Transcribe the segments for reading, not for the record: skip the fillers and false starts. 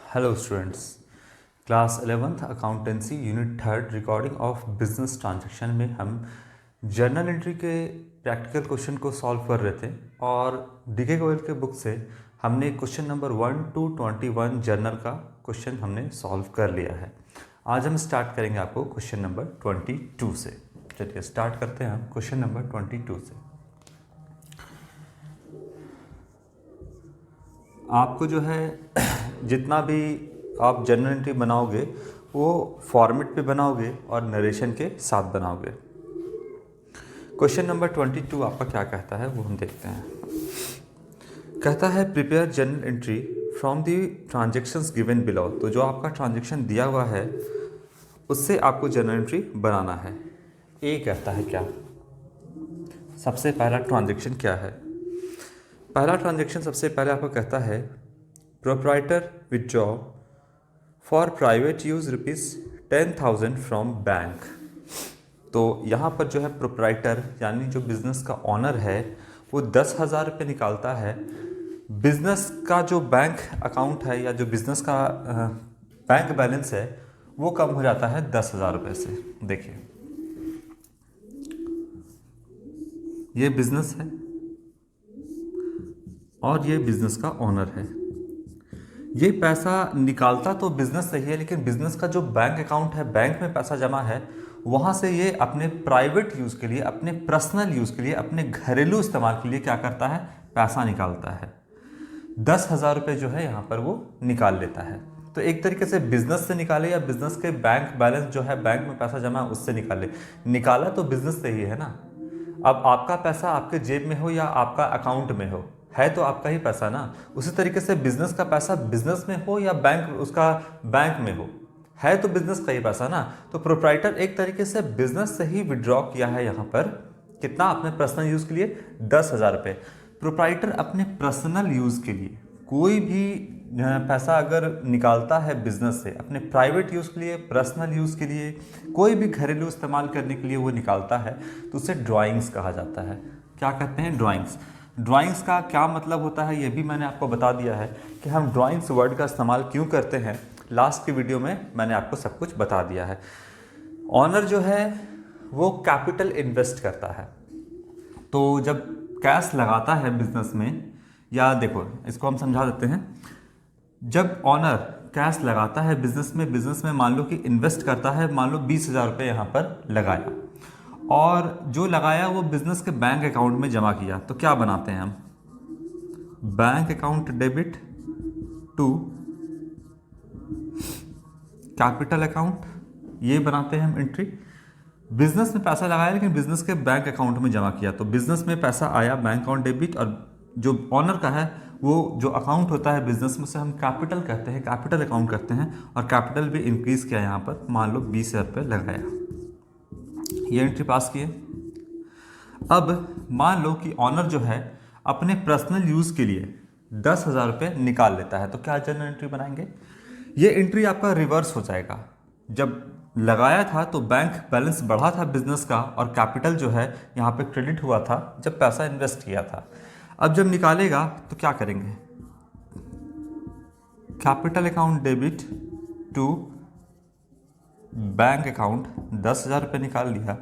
Hello students, class 11th accountancy unit 3 recording of business transaction में हम journal entry के practical question को solve कर रहे थे और डीके गोयल के बुक से हमने क्वेश्चन नंबर 1 to 21 जर्नल का क्वेश्चन हमने सॉल्व कर लिया है। आज हम स्टार्ट करेंगे आपको क्वेश्चन नंबर 22 से। चलिए स्टार्ट करते हैं हम क्वेश्चन नंबर 22 से। आपको जो है जितना भी आप जर्नल एंट्री बनाओगे वो फॉर्मेट पे बनाओगे और नरेशन के साथ बनाओगे। क्वेश्चन नंबर 22 आपका क्या कहता है वो हम देखते हैं। कहता है prepare journal entry from the transactions given below. तो जो आपका ट्रांजेक्शन दिया हुआ है उससे आपको जर्नल एंट्री बनाना है। ए कहता है क्या, सबसे पहला ट्रांजेक्शन क्या है। पहला ट्रांजेक्शन सबसे पहले आपको कहता है proprietor withdraw for private use ₹10,000 from bank. तो यहाँ पर जो है प्रोप्राइटर यानी जो बिज़नेस का ऑनर है वो 10,000 रुपये निकालता है। बिज़नेस का जो बैंक अकाउंट है या जो बिज़नेस का बैंक बैलेंस है वो कम हो जाता है 10,000 रुपये से। देखिए ये बिज़नेस है और ये बिज़नेस का ऑनर है। ये पैसा निकालता तो बिज़नेस से ही है, लेकिन बिज़नेस का जो बैंक अकाउंट है, बैंक में पैसा जमा है, वहाँ से ये अपने प्राइवेट यूज़ के लिए, अपने पर्सनल यूज़ के लिए, अपने घरेलू इस्तेमाल के लिए क्या करता है, पैसा निकालता है। 10,000 रुपये जो है यहाँ पर वो निकाल लेता है। तो एक तरीके से बिज़नेस से निकाले या बिज़नेस के बैंक बैलेंस जो है, बैंक में पैसा जमा है उससे निकाले। निकाला तो बिज़नेस से ही है ना। अब आपका पैसा आपके जेब में हो या आपका अकाउंट में हो, है तो आपका ही पैसा ना। उसी तरीके से बिजनेस का पैसा बिजनेस में हो या बैंक उसका बैंक में हो, है तो बिजनेस का ही पैसा ना। तो प्रोप्राइटर एक तरीके से बिजनेस से ही विड्रॉ किया है यहाँ पर। कितना, अपने पर्सनल यूज़ के लिए 10,000 रुपये। प्रोप्राइटर अपने पर्सनल यूज़ के लिए कोई भी पैसा अगर निकालता है बिजनेस से, अपने प्राइवेट यूज़ के लिए, पर्सनल यूज़ के लिए, कोई भी घरेलू इस्तेमाल करने के लिए वो निकालता है तो उसे ड्राइंग्स कहा जाता है। क्या कहते हैं, ड्राइंग्स। ड्राइंग्स का क्या मतलब होता है ये भी मैंने आपको बता दिया है कि हम ड्राइंग्स वर्ड का इस्तेमाल क्यों करते हैं। लास्ट की वीडियो में मैंने आपको सब कुछ बता दिया है। ऑनर जो है वो कैपिटल इन्वेस्ट करता है। तो जब कैश लगाता है बिजनेस में, या देखो इसको हम समझा देते हैं। जब ऑनर कैश लगाता है बिजनेस में मान लो कि इन्वेस्ट करता है, मान लो 20,000 रुपये यहाँ पर लगाया और जो लगाया वो बिजनेस के बैंक अकाउंट में जमा किया, तो क्या बनाते हैं हम, bank account debit to capital account, ये बनाते हैं हम एंट्री। बिजनेस में पैसा लगाया लेकिन बिजनेस के बैंक अकाउंट में जमा किया, तो बिजनेस में पैसा आया, बैंक अकाउंट डेबिट, और जो ऑनर का है वो जो अकाउंट होता है बिजनेस में से हम कैपिटल कहते हैं, कैपिटल अकाउंट करते हैं। और कैपिटल भी इंक्रीज किया यहाँ पर, मान लो 20,000 रुपये लगाया, ये एंट्री पास किए। अब मान लो कि ऑनर जो है अपने पर्सनल यूज़ के लिए 10,000 रुपये निकाल लेता है, तो क्या जर्नल एंट्री बनाएंगे। ये एंट्री आपका रिवर्स हो जाएगा। जब लगाया था तो बैंक बैलेंस बढ़ा था बिजनेस का और कैपिटल जो है यहाँ पे क्रेडिट हुआ था जब पैसा इन्वेस्ट किया था। अब जब निकालेगा तो क्या करेंगे, capital account debit to bank account, 10,000 रुपये निकाल लिया,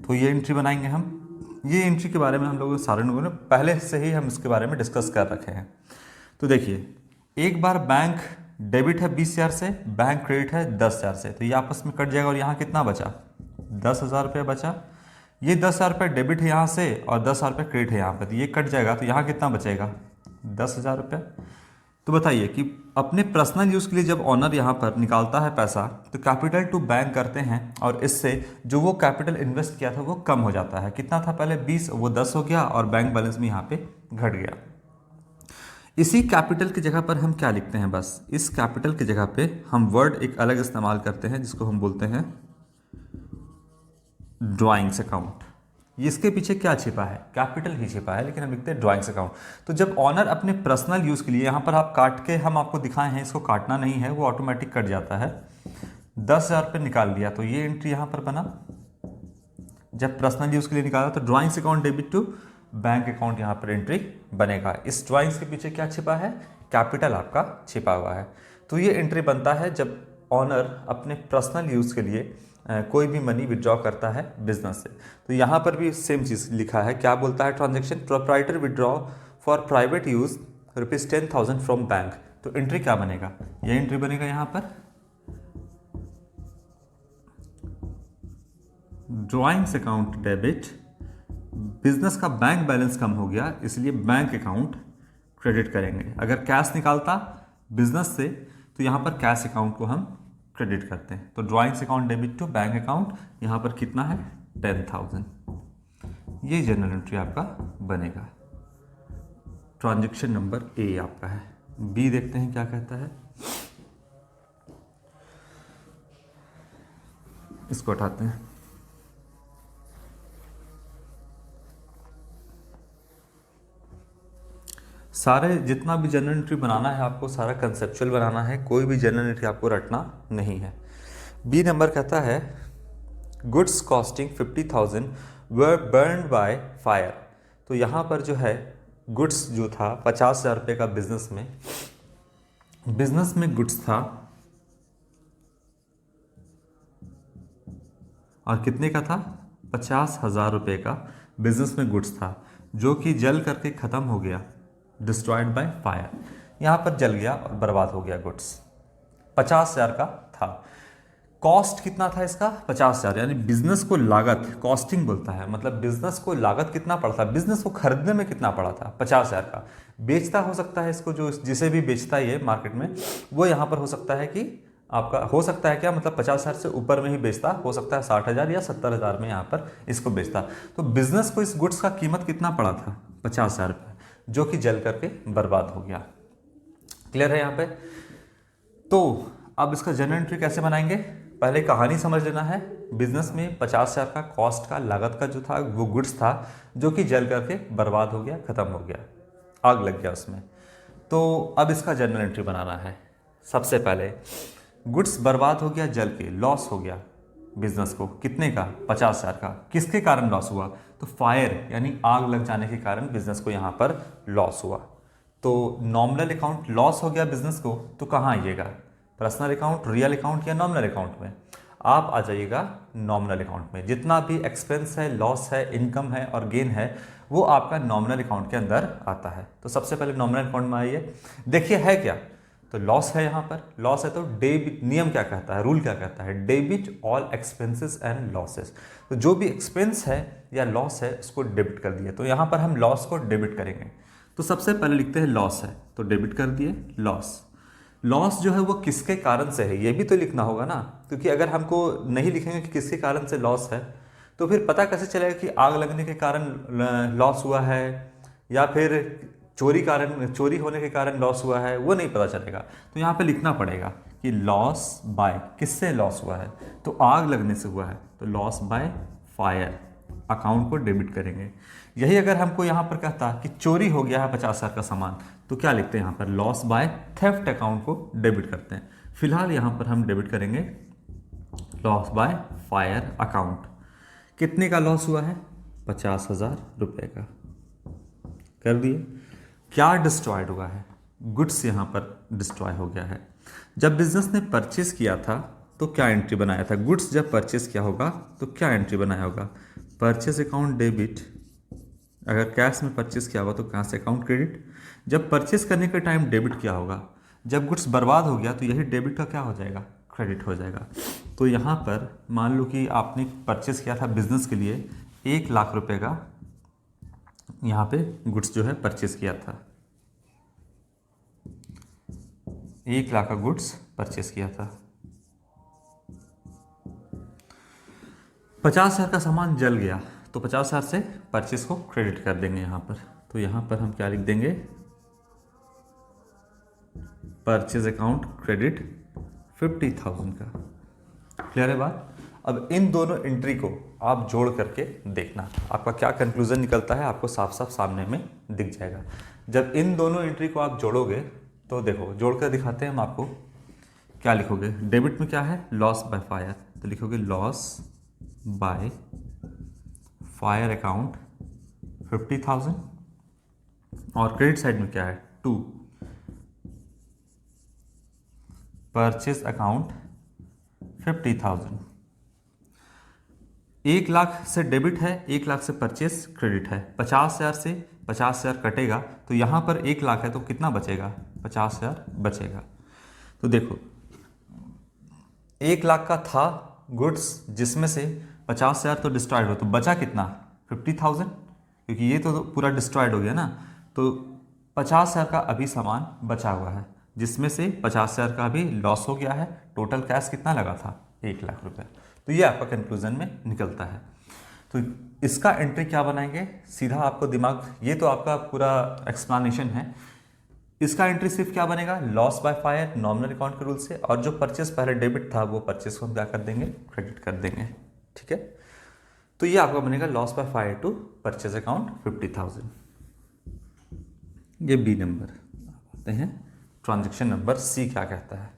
तो ये एंट्री बनाएंगे हम। ये एंट्री के बारे में हम लोगों सारे लोगों ने पहले से ही हम इसके बारे में डिस्कस कर रखे हैं। तो देखिए, एक बार बैंक डेबिट है 20,000 से, बैंक क्रेडिट है 10,000 से, तो ये आपस में कट जाएगा और यहाँ कितना बचा, 10,000 रुपये बचा। ये 10,000 रुपये डेबिट है यहाँ से और 10,000 रुपये क्रेडिट है यहाँ पर, तो ये कट जाएगा, तो यहाँ कितना बचेगा, 10,000 रुपये। तो बताइए कि अपने पर्सनल यूज़ के लिए जब ऑनर यहाँ पर निकालता है पैसा तो कैपिटल टू बैंक करते हैं और इससे जो वो कैपिटल इन्वेस्ट किया था वो कम हो जाता है। कितना था पहले 20, वो 10 हो गया और बैंक बैलेंस भी यहाँ पे घट गया। इसी कैपिटल की जगह पर हम क्या लिखते हैं, बस इस कैपिटल की जगह पे हम वर्ड एक अलग इस्तेमाल करते हैं जिसको हम बोलते हैं ड्राइंग्स अकाउंट। इसके पीछे क्या छिपा है, कैपिटल ही छिपा है, लेकिन हम लिखते हैं ड्राइंग्स अकाउंट। तो जब ऑनर अपने पर्सनल यूज़ के लिए, यहाँ पर आप काट के हम आपको दिखाए हैं, इसको काटना नहीं है, वो ऑटोमेटिक कट जाता है, 10,000 रुपये निकाल लिया, तो ये एंट्री यहाँ पर बना। जब पर्सनल यूज़ के लिए निकाला तो drawings account debit to bank account यहाँ पर एंट्री बनेगा। इस ड्राइंग्स के पीछे क्या छिपा है, कैपिटल आपका छिपा हुआ है। तो ये एंट्री बनता है जब ऑनर अपने पर्सनल यूज़ के लिए कोई भी मनी विड्रॉ करता है बिजनेस से। तो यहाँ पर भी सेम चीज़ लिखा है, क्या बोलता है, transaction proprietor withdraw for private use ₹10,000 from bank. तो एंट्री क्या बनेगा, ये एंट्री बनेगा यहाँ पर ड्रॉइंग्स अकाउंट डेबिट, बिजनेस का बैंक बैलेंस कम हो गया इसलिए बैंक अकाउंट क्रेडिट करेंगे। अगर कैश निकालता बिजनेस से तो यहाँ पर कैश अकाउंट को हम क्रेडिट करते हैं। तो drawings account debit to bank account, यहाँ पर कितना है 10,000। ये जनरल एंट्री आपका बनेगा। ट्रांजेक्शन नंबर ए आपका है। बी देखते हैं क्या कहता है, इसको हटाते हैं। सारे जितना भी जनरल एंट्री बनाना है आपको सारा कंसेप्चुअल बनाना है, कोई भी जनरल एंट्री आपको रटना नहीं है। बी नंबर कहता है goods costing 50,000 were burned by fire. तो यहाँ पर जो है गुड्स जो था 50,000 रुपये का बिजनेस में गुड्स था, और कितने का था 50,000 रुपये का बिजनेस में गुड्स था जो कि जल करके ख़त्म हो गया, डिस्ट्रॉयड बाय फायर। यहाँ पर जल गया और बर्बाद हो गया गुड्स, 50,000 का था। कॉस्ट कितना था इसका 50,000, यानी बिजनेस को लागत, कॉस्टिंग बोलता है मतलब बिजनेस को लागत कितना पड़ा था, बिजनेस को खरीदने में कितना पड़ा था 50,000 का। बेचता हो सकता है इसको, जो जिसे भी बेचता है ये मार्केट में, वो यहाँ पर हो सकता है कि आपका हो सकता है क्या मतलब 50,000 से ऊपर में ही बेचता, हो सकता है 60,000 या 70,000 में यहाँ पर इसको बेचता। तो बिजनेस को इस गुड्स का कीमत कितना पड़ा था 50,000 रुपये, जो कि जल करके बर्बाद हो गया। क्लियर है यहाँ पे। तो अब इसका जनरल एंट्री कैसे बनाएंगे, पहले कहानी समझ लेना है। बिजनेस में 50,000 का कॉस्ट का, लागत का जो था वो गुड्स था जो कि जल करके बर्बाद हो गया, ख़त्म हो गया, आग लग गया उसमें। तो अब इसका जनरल एंट्री बनाना है। सबसे पहले गुड्स बर्बाद हो गया, जल के लॉस हो गया बिजनेस को, कितने का 50,000 का। किसके कारण लॉस हुआ, तो फायर यानी आग लग जाने के कारण बिजनेस को यहाँ पर लॉस हुआ। तो नॉमिनल अकाउंट लॉस हो गया बिजनेस को, तो कहाँ आइएगा, पर्सनल अकाउंट, रियल अकाउंट या नॉमिनल अकाउंट में। आप आ जाइएगा नॉमिनल अकाउंट में। जितना भी एक्सपेंस है, लॉस है, इनकम है और गेन है, वो आपका नॉमिनल अकाउंट के अंदर आता है। तो सबसे पहले नॉमिनल अकाउंट में आइए, देखिए है क्या, तो लॉस है, यहाँ पर लॉस है। तो डेबिट, नियम क्या कहता है, रूल क्या कहता है, debit all expenses and losses. तो जो भी एक्सपेंस है या लॉस है उसको डेबिट कर दिए। तो यहाँ पर हम लॉस को डेबिट करेंगे। तो सबसे पहले लिखते हैं लॉस है, तो डेबिट कर दिए लॉस। लॉस जो है वो किसके कारण से है ये भी तो लिखना होगा ना, क्योंकि अगर हमको नहीं लिखेंगे कि किसके कारण से लॉस है तो फिर पता कैसे चलेगा कि आग लगने के कारण लॉस हुआ है या फिर चोरी होने के कारण लॉस हुआ है, वो नहीं पता चलेगा। तो यहाँ पे लिखना पड़ेगा कि लॉस बाय, किससे लॉस हुआ है, तो आग लगने से हुआ है, तो लॉस बाय फायर, अकाउंट को डेबिट करेंगे। यही अगर हमको यहाँ पर कहता कि चोरी हो गया है 50,000 का सामान, तो क्या लिखते हैं यहाँ पर, लॉस बाय थेफ्ट अकाउंट को डेबिट करते हैं। फिलहाल यहाँ पर हम डेबिट करेंगे लॉस बाय फायर अकाउंट। कितने का लॉस हुआ है 50,000 रुपये का, कर दिए। क्या डिस्ट्रॉयड हुआ है, गुड्स यहाँ पर डिस्ट्रॉय हो गया है। जब बिजनेस ने परचेस किया था तो क्या एंट्री बनाया था, गुड्स जब परचेस किया होगा तो क्या एंट्री बनाया होगा, परचेस अकाउंट डेबिट। अगर कैश में परचेस किया होगा तो कैश अकाउंट क्रेडिट। जब परचेस करने के टाइम डेबिट किया होगा, जब गुड्स बर्बाद हो गया तो यही डेबिट का क्या हो जाएगा, क्रेडिट हो जाएगा। तो यहाँ पर मान लो कि आपने परचेस किया था बिजनेस के लिए 1,00,000 रुपये का, यहाँ पे गुड्स जो है परचेस किया था, 1,00,000 का गुड्स परचेस किया था। 50,000 का सामान जल गया तो 50,000 से परचेस को क्रेडिट कर देंगे यहाँ पर। तो यहाँ पर हम क्या लिख देंगे, परचेज अकाउंट क्रेडिट 50,000 का। क्लियर है बात। अब इन दोनों एंट्री को आप जोड़ करके देखना, आपका क्या कंक्लूजन निकलता है आपको साफ साफ सामने में दिख जाएगा। जब इन दोनों एंट्री को आप जोड़ोगे तो देखो, जोड़कर दिखाते हैं हम आपको। क्या लिखोगे, डेबिट में क्या है, लॉस बाय फायर, तो लिखोगे लॉस बाय फायर अकाउंट 50,000, और क्रेडिट साइड में क्या है 2, परचेज अकाउंट 50,000। 1 लाख से डेबिट है, 1 लाख से परचेज क्रेडिट है। 50,000 से 50,000 कटेगा तो यहाँ पर 1 लाख है तो कितना बचेगा? 50,000 बचेगा। तो देखो 1 लाख का था गुड्स, जिसमें से 50,000 तो डिस्ट्रॉयड हो, तो बचा कितना? 50,000, क्योंकि ये तो पूरा डिस्ट्रॉयड हो गया ना। तो 50,000 का अभी सामान बचा हुआ है, जिसमें से 50,000 का भी लॉस हो गया है। टोटल कैश कितना लगा था? 1 लाख रुपए। तो ये आपका कंक्लूजन में निकलता है। तो इसका एंट्री क्या बनाएंगे? सीधा आपको दिमाग, ये तो आपका पूरा एक्सप्लेनेशन है। इसका एंट्री सिर्फ क्या बनेगा? Loss by fire nominal account के रूल से, और जो परचेस पहले डेबिट था वो परचेस को हम क्या कर देंगे? क्रेडिट कर देंगे। ठीक है, तो ये आपका बनेगा loss by fire to purchase account 50,000। ये बी नंबर। आते हैं ट्रांजैक्शन नंबर सी क्या कहता है।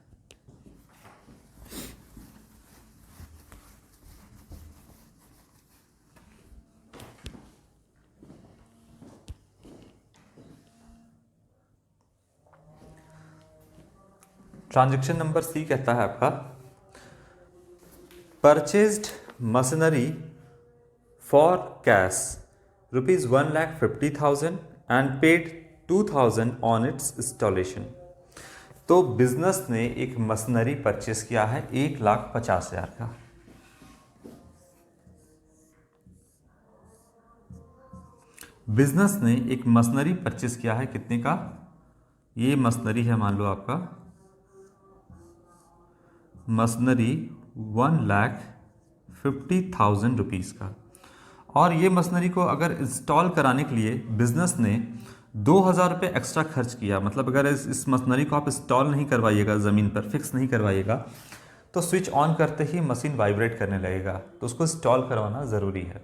ट्रांजैक्शन नंबर सी कहता है आपका purchased machinery for cash ₹1,50,000 and paid 2,000 on it's installation. तो बिजनेस ने एक मशीनरी परचेस किया है 1,50,000 का। बिजनेस ने एक मशीनरी परचेस किया है कितने का? ये मशीनरी है, मान लो आपका मशीनरी 1,50,000 रुपीज़ का। और ये मशीनरी को अगर इंस्टॉल कराने के लिए बिजनेस ने 2,000 रुपये एक्स्ट्रा खर्च किया। मतलब अगर इस मशीनरी को आप इंस्टॉल नहीं करवाइएगा, ज़मीन पर फिक्स नहीं करवाइएगा, तो स्विच ऑन करते ही मशीन वाइब्रेट करने लगेगा। तो उसको इंस्टॉल करवाना ज़रूरी है।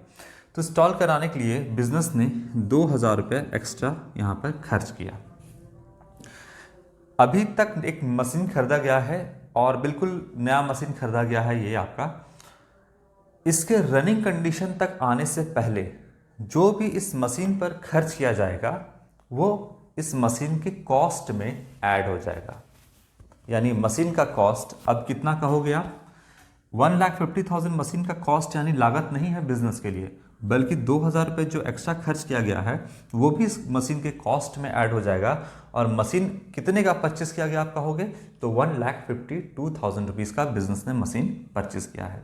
तो इंस्टॉल कराने के लिए बिजनेस ने 2,000 रुपये एक्स्ट्रा यहाँ पर खर्च किया। अभी तक एक मशीन खरीदा गया है और बिल्कुल नया मशीन खरीदा गया है ये आपका। इसके रनिंग कंडीशन तक आने से पहले जो भी इस मशीन पर खर्च किया जाएगा वो इस मशीन के कॉस्ट में ऐड हो जाएगा। यानी मशीन का कॉस्ट अब कितना का हो गया? 1,50,000 मशीन का कॉस्ट, यानी लागत नहीं है बिजनेस के लिए, बल्कि 2,000 रुपये जो एक्स्ट्रा खर्च किया गया है वो भी इस मशीन के कॉस्ट में ऐड हो जाएगा। और मशीन कितने का परचेस किया गया आप कहोगे? तो 1,52,000 रुपीज़ का बिजनेस ने मशीन परचेस किया है।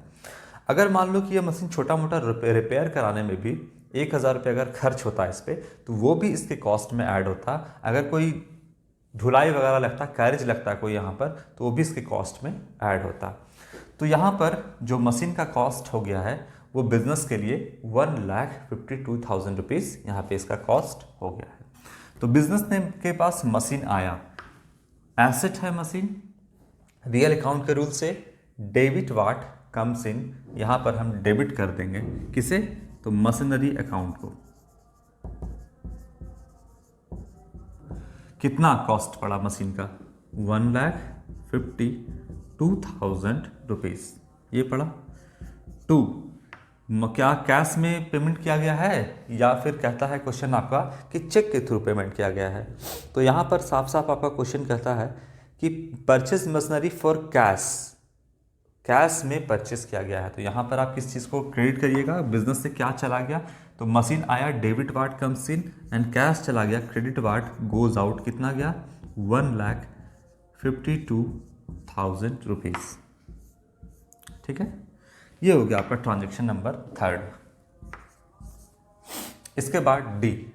अगर मान लो कि यह मशीन छोटा मोटा रिपेयर कराने में भी 1,000 रुपये अगर खर्च होता है इस पर, तो वो भी इसके कॉस्ट में ऐड होता। अगर कोई धुलाई वगैरह लगता, कैरेज लगता है कोई यहाँ पर, तो वो भी इसके कॉस्ट में ऐड होता। तो यहाँ पर जो मशीन का कॉस्ट हो गया है वो बिजनेस के लिए 1,52,000 रुपीज़ यहाँ पे इसका कॉस्ट हो गया है। तो बिजनेस ने के पास मशीन आया, एसेट है मशीन। रियल अकाउंट के रूल से डेबिट वाट कम्स इन, यहाँ पर हम डेबिट कर देंगे किसे? तो मशीनरी अकाउंट को। कितना कॉस्ट पड़ा मशीन का? 1,52,000 रुपीज़ ये पड़ा। क्या कैश में पेमेंट किया गया है या फिर कहता है क्वेश्चन आपका कि चेक के थ्रू पेमेंट किया गया है? तो यहाँ पर साफ साफ आपका क्वेश्चन कहता है कि purchase machinery for cash, cash में परचेस किया गया है। तो यहाँ पर आप किस चीज़ को क्रेडिट करिएगा? बिजनेस से क्या चला गया? तो मशीन आया, debit watt comes in and cash चला गया, क्रेडिट वाट गोज आउट। कितना गया? 1,52,000 रुपीज़। ठीक है, ये हो गया आपका ट्रांजैक्शन नंबर 3। इसके बाद D,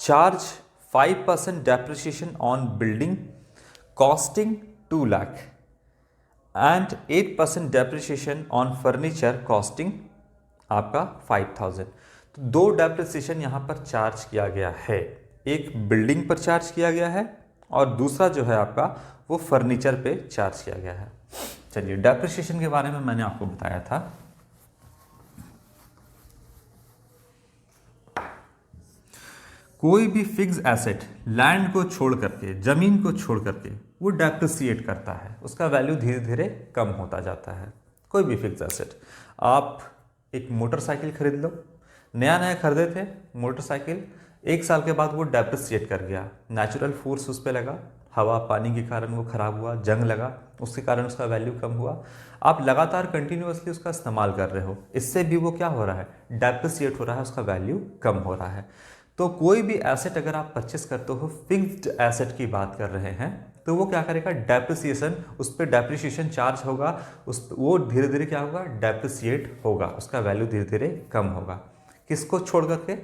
charge 5% depreciation on building costing 2 lakh and 8% depreciation on furniture costing आपका 5,000। तो 2 डेप्रिसिएशन यहाँ पर चार्ज किया गया है। एक बिल्डिंग पर चार्ज किया गया है और दूसरा जो है आपका वो फर्नीचर पे चार्ज किया गया है। चलिए, डेप्रिसिएशन के बारे में मैंने आपको बताया था। कोई भी फिक्स एसेट लैंड को छोड़ करके, जमीन को छोड़ करके वो डेप्रिसिएट करता है, उसका वैल्यू धीरे धीरे कम होता जाता है। कोई भी फिक्स एसेट, आप एक मोटरसाइकिल खरीद लो, नया नया खरीदे थे मोटरसाइकिल, 1 साल के बाद वो डेप्रिसिएट कर गया, नेचुरल फोर्स उस पर लगा, हवा पानी के कारण वो ख़राब हुआ, जंग लगा, उसके कारण उसका वैल्यू कम हुआ। आप लगातार कंटिन्यूअसली उसका इस्तेमाल कर रहे हो, इससे भी वो क्या हो रहा है, डेप्रिसिएट हो रहा है, उसका वैल्यू कम हो रहा है। तो कोई भी एसेट अगर आप परचेस करते हो, फिक्स्ड एसेट की बात कर रहे हैं, तो वो क्या करेगा, डेप्रिसिएशन, उस पर डेप्रिसिएशन चार्ज होगा, वो धीरे धीरे क्या होगा, डेप्रिसिएट होगा, उसका वैल्यू धीरे धीरे कम होगा। किसको छोड़ करके,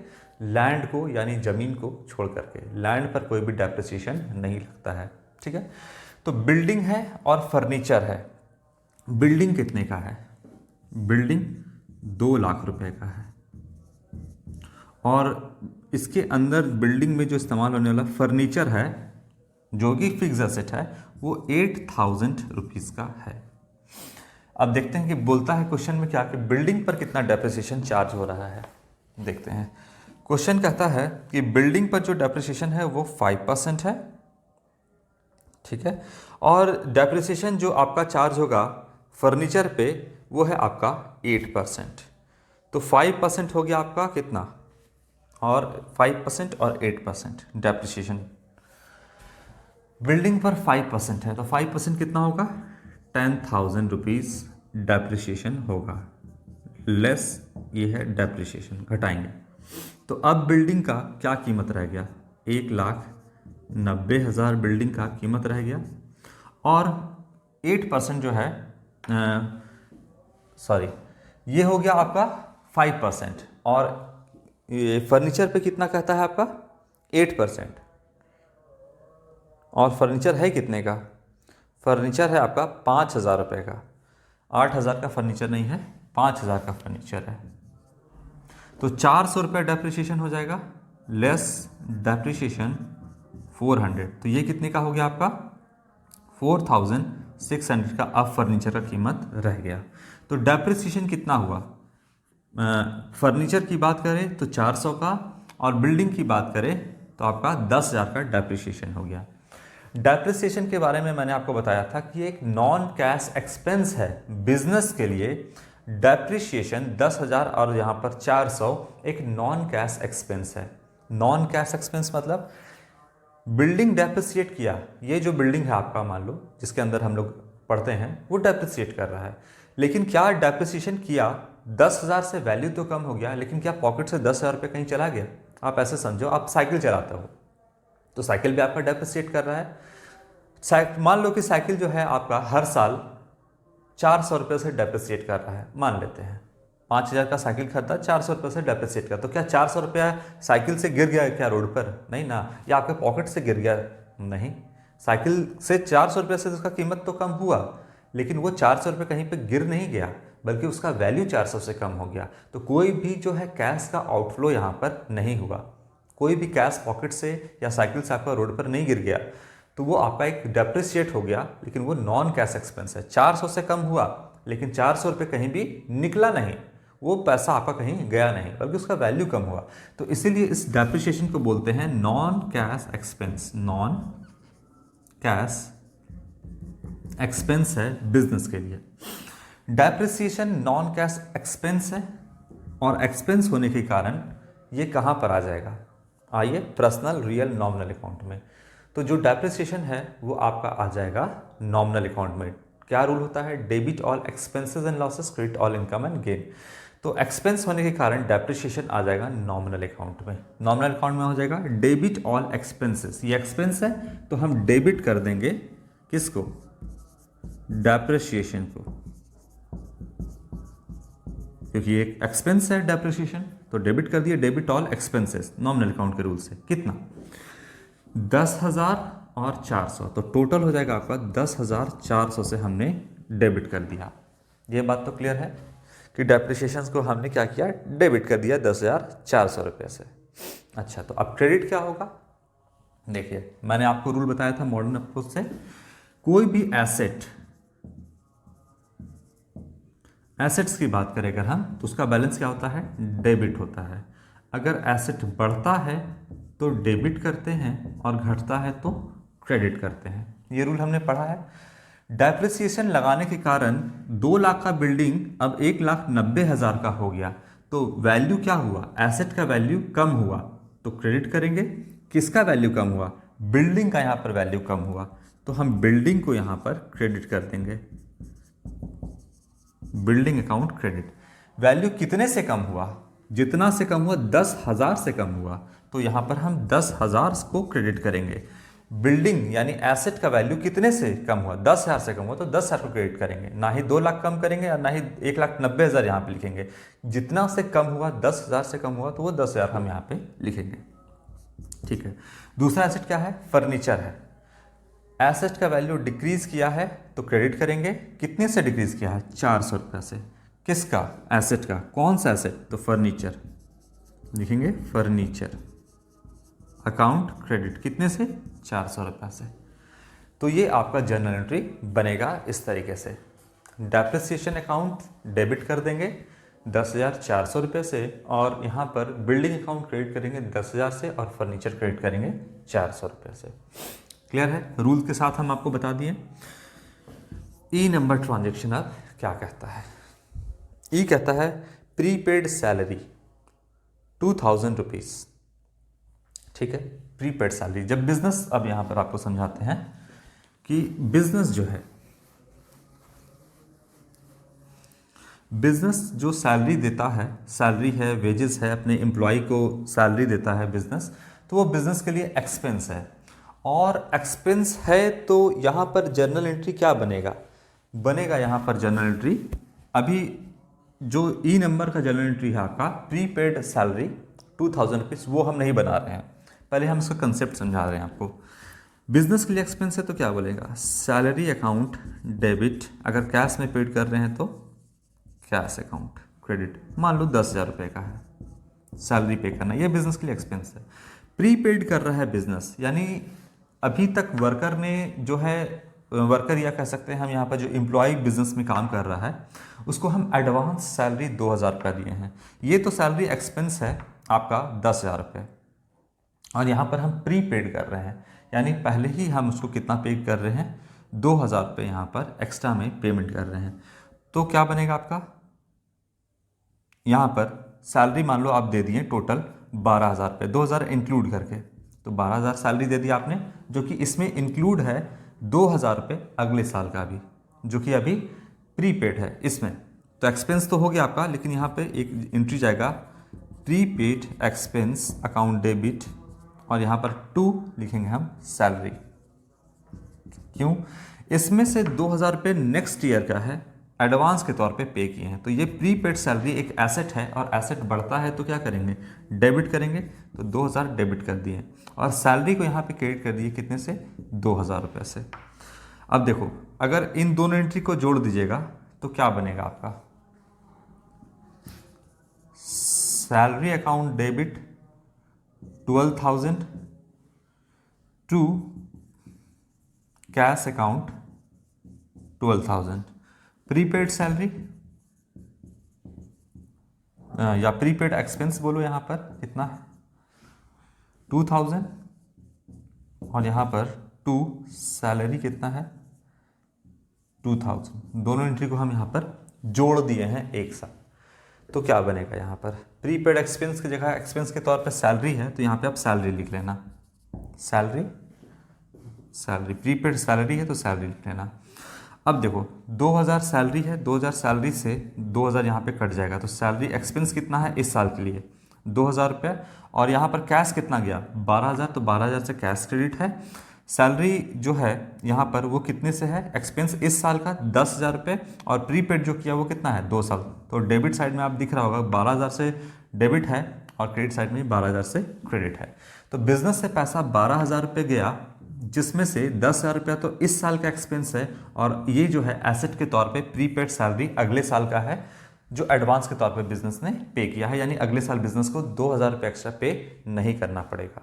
लैंड को, यानी ज़मीन को छोड़ करके। लैंड पर कोई भी डेप्रिसिएशन नहीं लगता है, ठीक है। तो बिल्डिंग है और फर्नीचर है। बिल्डिंग कितने का है, बिल्डिंग 2 लाख रुपए का है, और इसके अंदर बिल्डिंग में जो इस्तेमाल होने वाला फर्नीचर है जो कि फिक्स एसेट है, वो 8000 रुपीज़ का है। अब देखते हैं कि बोलता है क्वेश्चन में क्या, कि बिल्डिंग पर कितना डेप्रिसिएशन चार्ज हो रहा है। देखते हैं, क्वेश्चन कहता है कि बिल्डिंग पर जो डेप्रिसिएशन है वो 5% है, ठीक है, और डेप्रिसिएशन जो आपका चार्ज होगा फर्नीचर पे वो है आपका 8%। तो 5% हो गया आपका कितना, और 5% और 8% डेप्रिसिएशन। बिल्डिंग पर 5% है, तो 5% कितना होगा, 10,000 रुपीज़ डेप्रिसिएशन होगा, लेस ये है डेप्रिसिएशन, घटाएंगे। तो अब बिल्डिंग का क्या कीमत रह गया, 1,90,000 बिल्डिंग का कीमत रह गया, और 8% जो है, सॉरी, ये हो गया आपका 5%, और ये फर्नीचर पे कितना कहता है आपका 8%, और फर्नीचर है कितने का, फर्नीचर है आपका 5,000 रुपये का। 8,000 का फर्नीचर नहीं है, 5,000 का फर्नीचर है। तो 400 रुपये डेप्रिसिएशन हो जाएगा, लेस डेप्रिसिएशन 400, तो ये कितने का हो गया आपका 4,600 का अब फर्नीचर का कीमत रह गया। तो डेप्रिसिएशन कितना हुआ, फर्नीचर की बात करें तो 400 का, और बिल्डिंग की बात करें तो आपका 10,000 का डेप्रिसिएशन हो गया। डेप्रिसिएशन के बारे में मैंने आपको बताया था कि एक नॉन कैश एक्सपेंस है बिजनेस के लिए। डेप्रिसिएशन 10,000 और यहाँ पर 400 एक नॉन कैश एक्सपेंस है। नॉन कैश एक्सपेंस मतलब बिल्डिंग डेप्रिसिएट किया, ये जो बिल्डिंग है आपका, मान लो जिसके अंदर हम लोग पढ़ते हैं, वो डेप्रिसिएट कर रहा है, लेकिन क्या डेप्रिसिएशन किया, 10,000 से वैल्यू तो कम हो गया, लेकिन क्या पॉकेट से 10,000 रुपये कहीं चला गया। आप ऐसे समझो, आप साइकिल चलाते हो तो साइकिल भी आपका डेप्रिसिएट कर रहा है। मान लो कि साइकिल जो है आपका हर साल 400 रुपये से डेप्रिसिएट कर रहा है, मान लेते हैं 5,000 का साइकिल खरीदा, 400 रुपये से डेप्रिसिएट कर, तो क्या 400 रुपया साइकिल से गिर गया क्या रोड पर, नहीं ना, या आपके पॉकेट से गिर गया, नहीं, साइकिल से 400 रुपये से उसका कीमत तो कम हुआ, लेकिन वो 400 रुपये कहीं पे गिर नहीं गया, बल्कि उसका वैल्यू 400 से कम हो गया। तो कोई भी जो है कैश का आउटफ्लो यहाँ पर नहीं हुआ, कोई भी कैश पॉकेट से या साइकिल से आपका रोड पर नहीं गिर गया, तो वो आपका एक डेप्रिसिएट हो गया, लेकिन वो नॉन कैश एक्सपेंस है। 400 से कम हुआ, लेकिन 400 रुपये कहीं भी निकला नहीं, वो पैसा आपका कहीं गया नहीं, बल्कि उसका वैल्यू कम हुआ। तो इसीलिए इस डेप्रिसिएशन को बोलते हैं non cash expense. Non cash expense है बिजनेस के लिए। डेप्रिसिएशन नॉन कैश एक्सपेंस है, और एक्सपेंस होने के कारण ये कहाँ पर आ जाएगा, आइए पर्सनल रियल नॉमिनल अकाउंट में। तो जो डेप्रिसिएशन है वो आपका आ जाएगा नॉमिनल अकाउंट में। क्या रूल होता है, debit all expenses and losses, credit all income and gain. तो एक्सपेंस होने के कारण डेप्रिसिएशन आ जाएगा नॉमिनल अकाउंट में। नॉमिनल अकाउंट में हो जाएगा डेबिट ऑल एक्सपेंसेस, ये एक्सपेंस है तो हम डेबिट कर देंगे किसको, डेप्रिसिएशन को, क्योंकि ये एक्सपेंस है डेप्रिसिएशन, तो डेबिट कर दिए, debit all expenses nominal account के रूल से। कितना, 10,000 और 400, तो टोटल हो जाएगा आपका 10,400 से हमने डेबिट कर दिया। ये बात तो क्लियर है कि डेप्रिसिएशन को हमने क्या किया, डेबिट कर दिया 10,400 रुपये से। अच्छा, तो अब क्रेडिट क्या होगा, देखिए मैंने आपको रूल बताया था मॉडर्न अप्रोच से, कोई भी एसेट्स की बात करें अगर हम, तो उसका बैलेंस क्या होता है, डेबिट होता है। अगर एसेट बढ़ता है तो डेबिट करते हैं, और घटता है तो क्रेडिट करते हैं। ये रूल हमने पढ़ा है। डेप्रिसिएशन लगाने के कारण 2 लाख का बिल्डिंग अब 1,90,000 का हो गया, तो वैल्यू क्या हुआ, एसेट का वैल्यू कम हुआ, तो क्रेडिट करेंगे। किसका वैल्यू कम हुआ, बिल्डिंग का यहाँ पर वैल्यू कम हुआ तो हम बिल्डिंग को यहाँ पर क्रेडिट कर देंगे, बिल्डिंग अकाउंट क्रेडिट। वैल्यू कितने से कम हुआ, जितना से कम हुआ 10,000 से कम हुआ तो यहाँ पर हम 10,000 को क्रेडिट करेंगे। बिल्डिंग यानी एसेट का वैल्यू कितने से कम हुआ, 10,000 से कम हुआ तो 10,000 को क्रेडिट करेंगे, ना ही 2 लाख कम करेंगे और ना ही 1,90,000 यहाँ पे लिखेंगे। जितना से कम हुआ 10,000 से कम हुआ तो वो 10,000 हम यहाँ पे लिखेंगे। ठीक है। दूसरा एसेट क्या है, फर्नीचर है। एसेट का वैल्यू डिक्रीज किया है तो क्रेडिट करेंगे। कितने से डिक्रीज किया है, 400 रुपये से। किसका, एसेट का। कौन सा एसेट, तो फर्नीचर लिखेंगे, फर्नीचर अकाउंट क्रेडिट कितने से, 400 रुपये से। तो ये आपका जर्नल एंट्री बनेगा इस तरीके से। डेप्रिसिएशन अकाउंट डेबिट कर देंगे 10,400 रुपये से और यहाँ पर बिल्डिंग अकाउंट क्रेडिट करेंगे 10,000 से और फर्नीचर क्रेडिट करेंगे 400 रुपये से। क्लियर है, रूल के साथ हम आपको बता दिए। ई नंबर ट्रांजेक्शन अब क्या कहता है, ई कहता है प्रीपेड सैलरी 2,000 रुपीज़। ठीक है, प्रीपेड सैलरी। जब बिजनेस, अब यहाँ पर आपको समझाते हैं कि बिजनेस जो है, बिजनेस जो सैलरी देता है, सैलरी है, वेजेस है, अपने एम्प्लॉय को सैलरी देता है बिजनेस, तो वो बिजनेस के लिए एक्सपेंस है। और एक्सपेंस है तो यहाँ पर जर्नल एंट्री क्या बनेगा, बनेगा यहाँ पर जर्नल एंट्री, अभी जो ई नंबर का जर्नल एंट्री है आपका प्रीपेड सैलरी 2,000 रुपीज़, वो हम नहीं बना रहे हैं। पहले हम इसका कंसेप्ट समझा रहे हैं आपको। बिजनेस के लिए एक्सपेंस है तो क्या बोलेगा, सैलरी अकाउंट डेबिट। अगर कैश में पेड कर रहे हैं तो कैश अकाउंट क्रेडिट। मान लो 10,000 रुपये का है सैलरी पे करना, ये बिजनेस के लिए एक्सपेंस है। प्रीपेड कर रहा है बिजनेस, यानी अभी तक वर्कर ने जो है, वर्कर या कह सकते हैं हम यहाँ पर जो एम्प्लॉय बिजनेस में काम कर रहा है उसको हम एडवांस सैलरी 2,000 रुपये दिए हैं। ये तो सैलरी एक्सपेंस है आपका 10,000 रुपये और यहाँ पर हम प्रीपेड कर रहे हैं, यानी पहले ही हम उसको कितना पे कर रहे हैं, 2,000 रुपये यहाँ पर एक्स्ट्रा में पेमेंट कर रहे हैं। तो क्या बनेगा आपका, यहाँ पर सैलरी मान लो आप दे दिए टोटल 12,000 रुपये, 2,000 इंक्लूड करके, तो 12,000 सैलरी दे दी आपने, जो कि इसमें इंक्लूड है 2,000 रुपये अगले साल का भी, जो कि अभी प्रीपेड है इसमें। तो एक्सपेंस तो हो गया आपका, लेकिन यहाँ पे एक एंट्री जाएगा प्रीपेड एक्सपेंस अकाउंट डेबिट और यहाँ पर 2 लिखेंगे हम सैलरी। क्यों, इसमें से 2,000 रुपये नेक्स्ट ईयर का है, एडवांस के तौर पे पे किए हैं। तो ये प्रीपेड सैलरी एक एसेट है और एसेट बढ़ता है तो क्या करेंगे, डेबिट करेंगे। तो 2,000 डेबिट कर दिए और सैलरी को यहाँ पे क्रेडिट कर दिए कितने से, 2,000 रुपये से। अब देखो, अगर इन दोनों एंट्री को जोड़ दीजिएगा तो क्या बनेगा आपका, salary account debit 12,000 to cash account 12,000। Prepaid salary या प्रीपेड एक्सपेंस बोलो, यहाँ पर कितना है 2,000 और यहाँ पर 2 सैलरी कितना है 2,000। दोनों एंट्री को हम यहाँ पर जोड़ दिए हैं एक साथ। तो क्या बनेगा, यहाँ पर प्रीपेड एक्सपेंस की जगह एक्सपेंस के तौर पर सैलरी है तो यहाँ पे आप सैलरी लिख लेना, सैलरी सैलरी, प्रीपेड सैलरी है तो सैलरी लिख लेना। अब देखो 2,000 सैलरी है, 2,000 सैलरी से 2,000 यहाँ पे कट जाएगा, तो सैलरी एक्सपेंस कितना है इस साल के लिए 2,000 रुपये और यहाँ पर कैश कितना गया 12,000, तो 12,000 से कैश क्रेडिट है। सैलरी जो है यहाँ पर वो कितने से है, एक्सपेंस इस साल का 10,000 रुपये और प्रीपेड जो किया वो कितना है 2 साल। तो डेबिट साइड में आप दिख रहा होगा 12,000 से डेबिट है और क्रेडिट साइड में 12,000 से क्रेडिट है। तो बिजनेस से पैसा 12,000 रुपये गया, जिसमें से 10,000 रुपया तो इस साल का एक्सपेंस है और ये जो है एसेट के तौर पे प्रीपेड सैलरी अगले साल का है जो एडवांस के तौर पे बिजनेस ने पे किया है, यानी अगले साल बिजनेस को 2,000 रुपये एक्स्ट्रा पे नहीं करना पड़ेगा।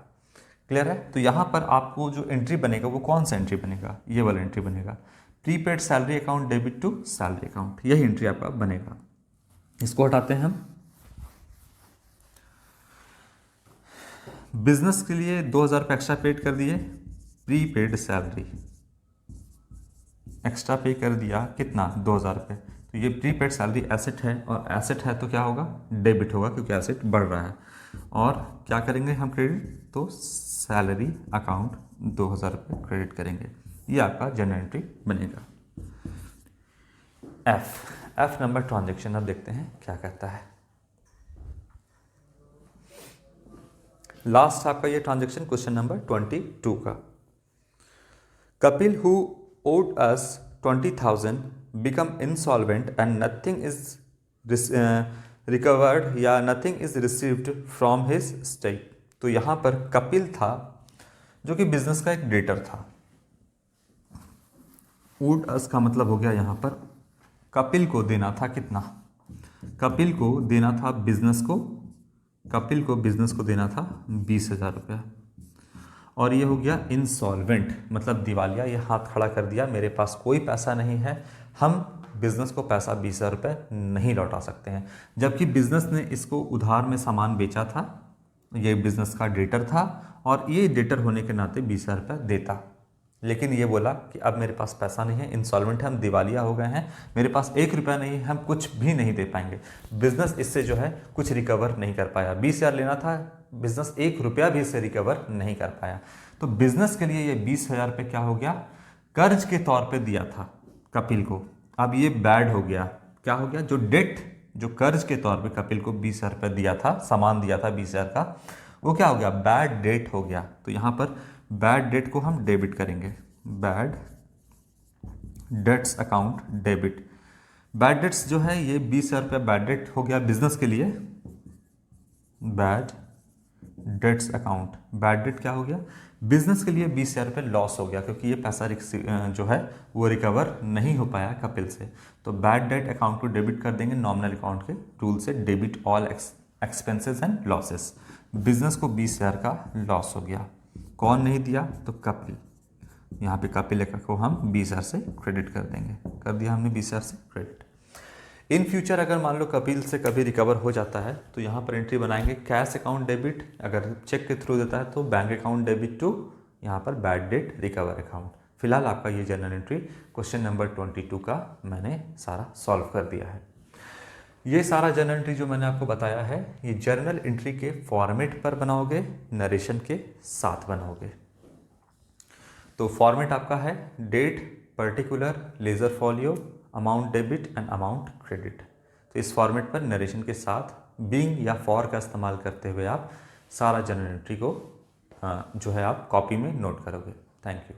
क्लियर है। तो यहाँ पर आपको जो एंट्री बनेगा वो कौन सा एंट्री बनेगा, ये वाला एंट्री बनेगा, prepaid salary account debit to salary account, यही एंट्री आपका बनेगा। इसको हटाते हैं हम। बिजनेस के लिए 2,000 रुपये एक्स्ट्रा पेड कर दिए, प्रीपेड सैलरी एक्स्ट्रा पे कर दिया कितना 2,000 रुपये, तो ये प्रीपेड सैलरी एसेट है, और एसेट है तो क्या होगा, डेबिट होगा, क्योंकि एसेट बढ़ रहा है। और क्या करेंगे हम क्रेडिट, तो सैलरी अकाउंट 2000 रुपये क्रेडिट करेंगे। ये आपका जनरल एंट्री बनेगा। एफ नंबर ट्रांजेक्शन, अब देखते हैं क्या कहता है। लास्ट आपका ये ट्रांजेक्शन क्वेश्चन नंबर 22 का। Kapil who owed us 20,000 become insolvent and nothing is recovered या nothing is received from his state. तो यहाँ पर कपिल था जो कि बिजनेस का एक डेटर था। ओड अस का मतलब हो गया यहाँ पर कपिल को देना था कितना, कपिल को देना था बिजनेस को, कपिल को बिजनेस को देना था 20,000 रुपया। और ये हो गया इंसॉल्वेंट, मतलब दिवालिया, ये हाथ खड़ा कर दिया, मेरे पास कोई पैसा नहीं है, हम बिजनेस को पैसा 20,000 रुपये नहीं लौटा सकते हैं। जबकि बिजनेस ने इसको उधार में सामान बेचा था, ये बिजनेस का डेटर था, और ये डेटर होने के नाते 20,000 रुपये देता। लेकिन ये बोला कि अब मेरे पास पैसा नहीं है, इंसॉल्वेंट है, हम दिवालिया हो गए हैं, मेरे पास 1 रुपया नहीं है, हम कुछ भी नहीं दे पाएंगे। बिजनेस इससे जो है कुछ रिकवर नहीं कर पाया, 20,000 लेना था, बिजनेस 1 रुपया भी इससे रिकवर नहीं कर पाया। तो बिजनेस के लिए ये 20,000 रुपये क्या हो गया, कर्ज के तौर पे दिया था कपिल को। अब ये बैड हो गया, क्या हो गया, जो डेट, जो कर्ज के तौर पे कपिल को 20,000 रुपये दिया था, सामान दिया था 20,000 का, वो क्या हो गया, बैड डेट हो गया। तो यहाँ पर बैड डेट को हम डेबिट करेंगे, bad debts account debit. Bad debts जो है ये 20,000 रुपये बैड डेट हो गया बिजनेस के लिए, bad debts account, bad debt क्या हो गया, बिजनेस के लिए 20,000 रुपये लॉस हो गया, क्योंकि ये पैसा जो है वो रिकवर नहीं हो पाया कपिल से। तो बैड डेट अकाउंट को डेबिट कर देंगे नॉमिनल अकाउंट के रूल से, debit all expenses and losses. Business को 20,000 का लॉस हो गया, कौन नहीं दिया, तो कपिल। यहाँ पे कपिल को हम 20,000 से क्रेडिट कर देंगे, कर दिया हमने 20,000 से क्रेडिट। इन फ्यूचर अगर मान लो कपिल से कभी रिकवर हो जाता है तो यहाँ पर एंट्री बनाएंगे कैश अकाउंट डेबिट, अगर चेक के थ्रू देता है तो बैंक अकाउंट डेबिट टू यहाँ पर बैड डेट रिकवर अकाउंट। फिलहाल आपका ये जनरल एंट्री क्वेश्चन नंबर 22 का मैंने सारा सॉल्व कर दिया है। ये सारा जर्नल एंट्री जो मैंने आपको बताया है, ये जर्नल एंट्री के फॉर्मेट पर बनाओगे, नरेशन के साथ बनाओगे। तो फॉर्मेट आपका है date, particular, ledger folio, amount debit and amount credit. तो इस फॉर्मेट पर नरेशन के साथ बीइंग या फॉर का इस्तेमाल करते हुए आप सारा जर्नल एंट्री को जो है आप कॉपी में नोट करोगे। Thank you.